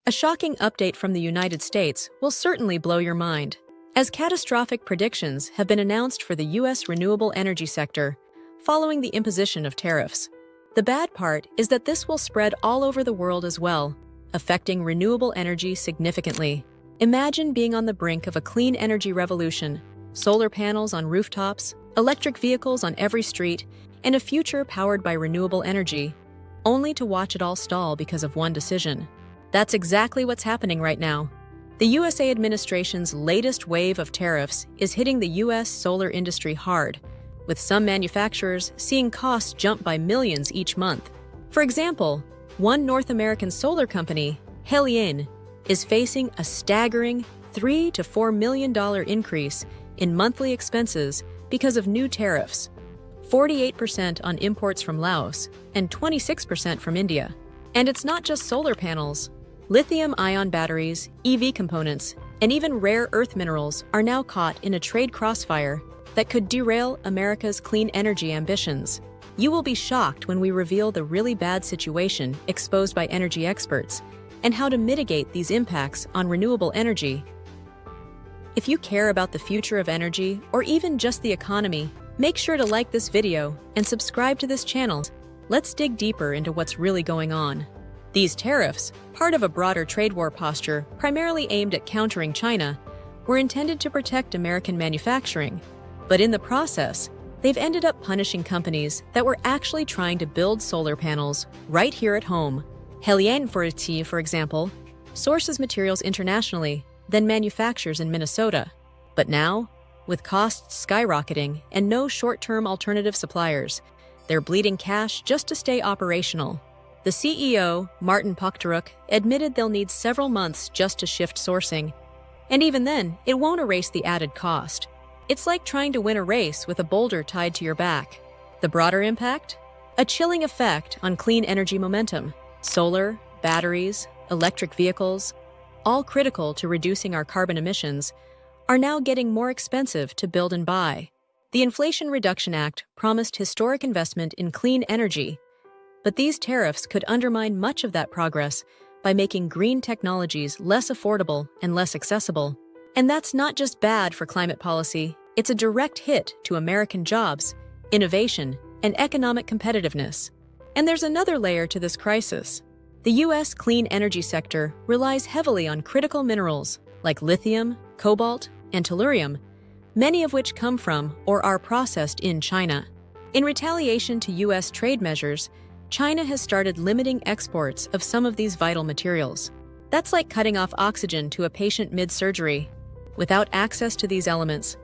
A shocking update from the United States will certainly blow your mind, as catastrophic predictions have been announced for the U.S. renewable energy sector following the imposition of tariffs. The bad part is that this will spread all over the world as well, affecting renewable energy significantly. Imagine being on the brink of a clean energy revolution, solar panels on rooftops, electric vehicles on every street, and a future powered by renewable energy, only to watch it all stall because of one decision. That's exactly what's happening right now. The USA administration's latest wave of tariffs is hitting the U.S. solar industry hard, with some manufacturers seeing costs jump by millions each month. For example, one North American solar company, Heliene, is facing a staggering $3 to $4 million increase in monthly expenses because of new tariffs, 48% on imports from Laos and 26% from India. And it's not just solar panels. Lithium-ion batteries, EV components, and even rare earth minerals are now caught in a trade crossfire that could derail America's clean energy ambitions. You will be shocked when we reveal the really bad situation exposed by energy experts and how to mitigate these impacts on renewable energy. If you care about the future of energy or even just the economy, make sure to like this video and subscribe to this channel. Let's dig deeper into what's really going on. These tariffs, part of a broader trade war posture primarily aimed at countering China, were intended to protect American manufacturing. But in the process, they've ended up punishing companies that were actually trying to build solar panels right here at home. Heliene, for example, sources materials internationally, then manufactures in Minnesota. But now, with costs skyrocketing and no short-term alternative suppliers, they're bleeding cash just to stay operational. The CEO, Martin Pochtaruk, admitted they'll need several months just to shift sourcing. And even then, it won't erase the added cost. It's like trying to win a race with a boulder tied to your back. The broader impact? A chilling effect on clean energy momentum. Solar, batteries, electric vehicles, all critical to reducing our carbon emissions, are now getting more expensive to build and buy. The Inflation Reduction Act promised historic investment in clean energy, but these tariffs could undermine much of that progress by making green technologies less affordable and less accessible. And that's not just bad for climate policy, it's a direct hit to American jobs, innovation, and economic competitiveness. And there's another layer to this crisis. The U.S. clean energy sector relies heavily on critical minerals like lithium, cobalt, and tellurium, many of which come from or are processed in China. In retaliation to U.S. trade measures, China has started limiting exports of some of these vital materials. That's like cutting off oxygen to a patient mid-surgery. Without access to these elements,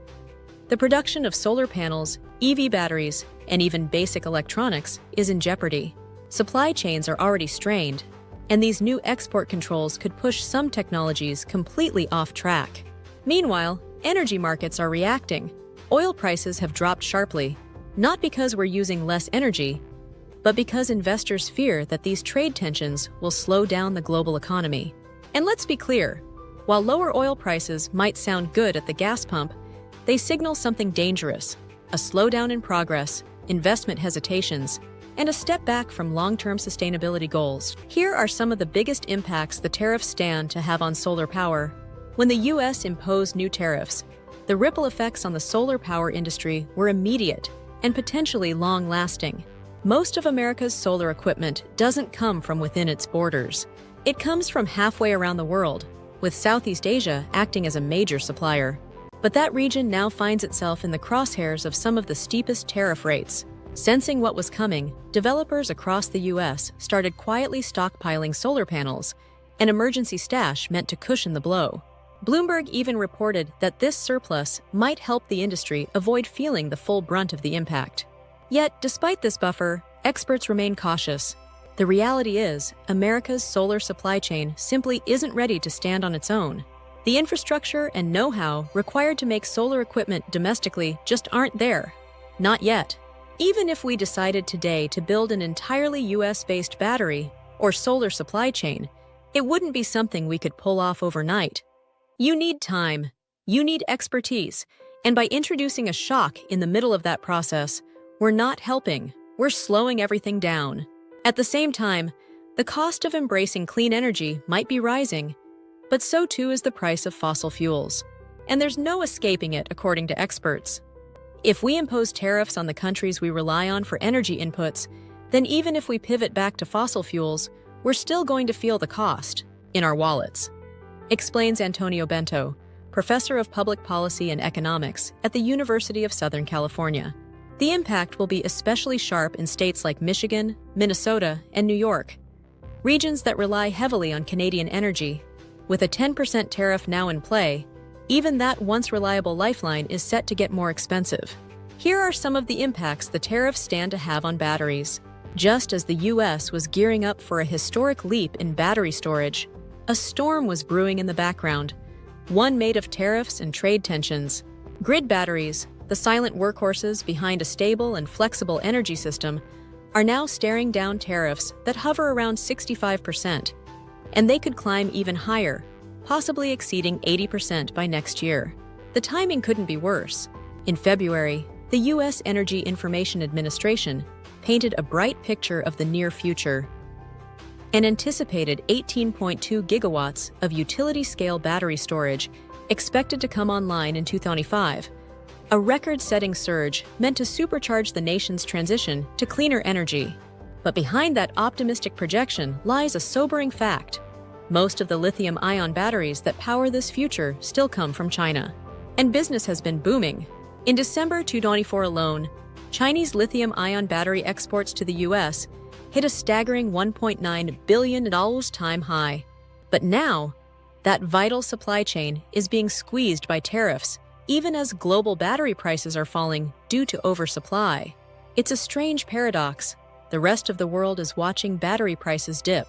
the production of solar panels, EV batteries, and even basic electronics is in jeopardy. Supply chains are already strained, and these new export controls could push some technologies completely off track. Meanwhile, energy markets are reacting. Oil prices have dropped sharply, not because we're using less energy, but because investors fear that these trade tensions will slow down the global economy. And let's be clear, while lower oil prices might sound good at the gas pump, they signal something dangerous: a slowdown in progress, investment hesitations, and a step back from long-term sustainability goals. Here are some of the biggest impacts the tariffs stand to have on solar power. When the U.S. imposed new tariffs, the ripple effects on the solar power industry were immediate and potentially long-lasting. Most of America's solar equipment doesn't come from within its borders. It comes from halfway around the world, with Southeast Asia acting as a major supplier. But that region now finds itself in the crosshairs of some of the steepest tariff rates. Sensing what was coming, developers across the U.S. started quietly stockpiling solar panels, an emergency stash meant to cushion the blow. Bloomberg even reported that this surplus might help the industry avoid feeling the full brunt of the impact. Yet, despite this buffer, experts remain cautious. The reality is, America's solar supply chain simply isn't ready to stand on its own. The infrastructure and know-how required to make solar equipment domestically just aren't there. Not yet. Even if we decided today to build an entirely US-based battery or solar supply chain, it wouldn't be something we could pull off overnight. You need time, you need expertise, and by introducing a shock in the middle of that process, we're not helping, we're slowing everything down. At the same time, The cost of embracing clean energy might be rising, but so too is the price of fossil fuels. And there's no escaping it, according to experts. If we impose tariffs on the countries we rely on for energy inputs, then even if we pivot back to fossil fuels, we're still going to feel the cost in our wallets, explains Antonio Bento, professor of public policy and economics at the University of Southern California. The impact will be especially sharp in states like Michigan, Minnesota, and New York, regions that rely heavily on Canadian energy. With a 10% tariff now in play, even that once reliable lifeline is set to get more expensive. Here are some of the impacts the tariffs stand to have on batteries. Just as the U.S. was gearing up for a historic leap in battery storage, a storm was brewing in the background, one made of tariffs and trade tensions. Grid batteries, the silent workhorses behind a stable and flexible energy system, are now staring down tariffs that hover around 65%, and they could climb even higher, possibly exceeding 80% by next year. The timing couldn't be worse. In February, the U.S. Energy Information Administration painted a bright picture of the near future. An anticipated 18.2 gigawatts of utility-scale battery storage expected to come online in 2025, a record-setting surge meant to supercharge the nation's transition to cleaner energy. But behind that optimistic projection lies a sobering fact. Most of the lithium-ion batteries that power this future still come from China. And business has been booming. In December 2024 alone, Chinese lithium-ion battery exports to the U.S. hit a staggering $1.9 billion all-time high. But now, that vital supply chain is being squeezed by tariffs, even as global battery prices are falling due to oversupply. It's a strange paradox. The rest of the world is watching battery prices dip.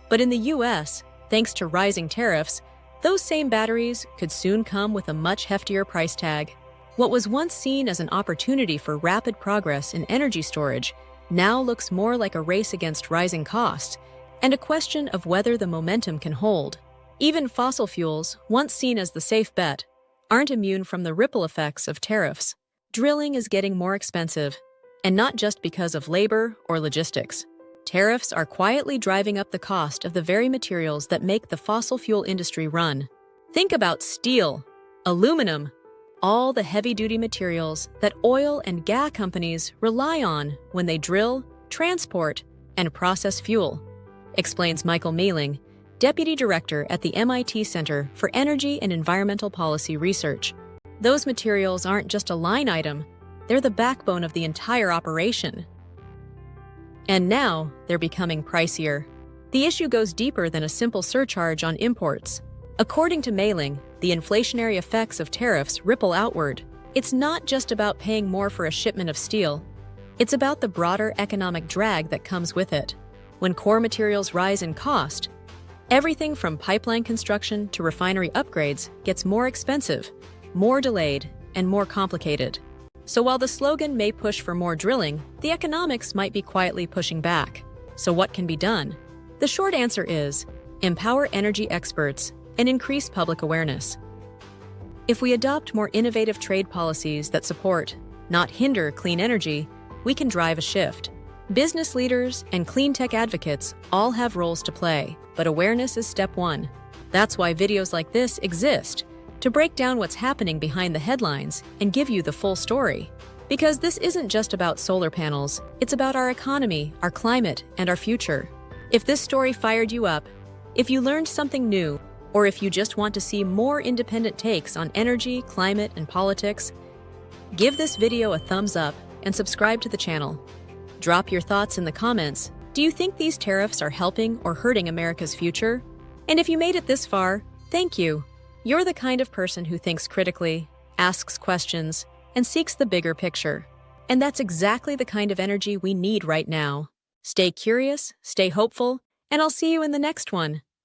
But in the U.S., thanks to rising tariffs, those same batteries could soon come with a much heftier price tag. What was once seen as an opportunity for rapid progress in energy storage now looks more like a race against rising costs and a question of whether the momentum can hold. Even fossil fuels, once seen as the safe bet, aren't immune from the ripple effects of tariffs. Drilling is getting more expensive, and not just because of labor or logistics. Tariffs are quietly driving up the cost of the very materials that make the fossil fuel industry run. Think about steel, aluminum, all the heavy-duty materials that oil and gas companies rely on when they drill, transport, and process fuel, explains Michael Mehling, Deputy Director at the MIT Center for Energy and Environmental Policy Research. Those materials aren't just a line item, they're the backbone of the entire operation. And now, they're becoming pricier. The issue goes deeper than a simple surcharge on imports. According to Mehling, the inflationary effects of tariffs ripple outward. It's not just about paying more for a shipment of steel. It's about the broader economic drag that comes with it. When core materials rise in cost, everything from pipeline construction to refinery upgrades gets more expensive, more delayed, and more complicated. So while the slogan may push for more drilling, the economics might be quietly pushing back. So what can be done? The short answer is empower energy experts and increase public awareness. If we adopt more innovative trade policies that support, not hinder, clean energy, we can drive a shift. Business leaders and clean tech advocates all have roles to play, but awareness is step one. That's why videos like this exist, to break down what's happening behind the headlines and give you the full story. Because this isn't just about solar panels, it's about our economy, our climate, and our future. If this story fired you up, if you learned something new, or if you just want to see more independent takes on energy, climate, and politics, give this video a thumbs up and subscribe to the channel. Drop your thoughts in the comments. Do you think these tariffs are helping or hurting America's future? And if you made it this far, thank you. You're the kind of person who thinks critically, asks questions, and seeks the bigger picture. And that's exactly the kind of energy we need right now. Stay curious, stay hopeful, and I'll see you in the next one.